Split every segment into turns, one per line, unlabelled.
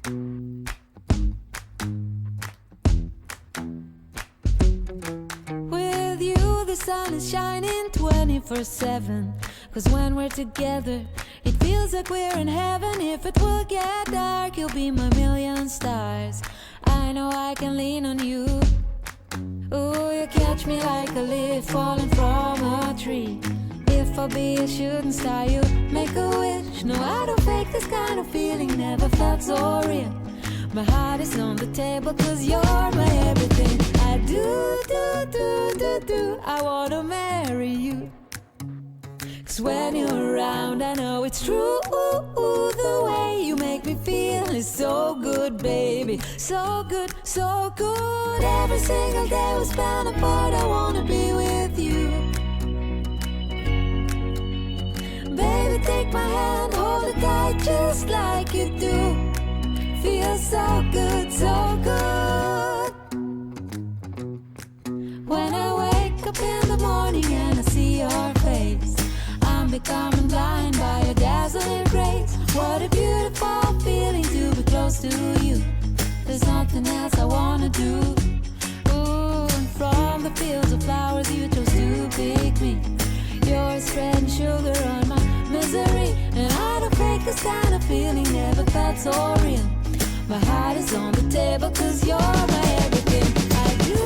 With you the sun is shining 24/7. 'Cause when we're together it feels like we're in heaven. If it will get dark, you'll be my million stars. I know I can lean on you. Ooh, you catch me like a leaf falling from a tree. If I'll be a shooting star, you make a wish. No, I don't fake this kind of feeling, never felt so real. My heart is on the table 'cause you're my everything. I do, I wanna marry you. 'Cause when you're around, I know it's true. The way you make me feel is so good, baby. So good, so good. Every single day we spend apart, I wanna be with you. Baby, take my hand, hold it tight just like you do. Feels so good, so good. When I wake up in the morning and I see your face, I'm becoming blind by your dazzling grace. What a beautiful feeling to be close to you. There's nothing else I wanna do. Ooh, and from the fields of flowers you chose to pick me. You're spreading sugar on my misery. And I don't fake this kind of feeling, never felt so real. My heart is on the table 'cause you're my everything. I do,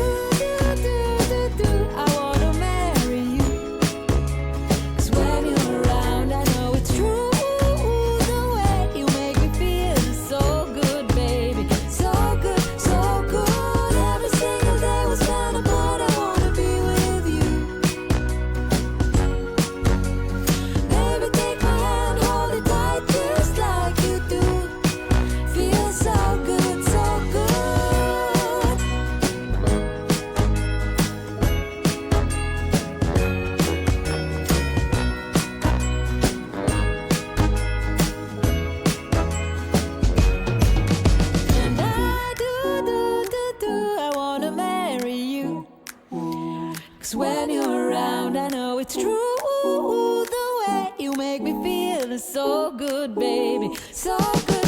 I wanna marry you. 'Cause when you're around, I know it's true. The way you make me feel is so good, baby. So good, so good. Every single day we spend apart, I wanna be with you. Baby, take my hand, hold it tight just like you do. Feels so good, so good. And I do, I wanna marry you. 'Cause when you're around, I know it's true. The way you make me feel is so good, baby. So good.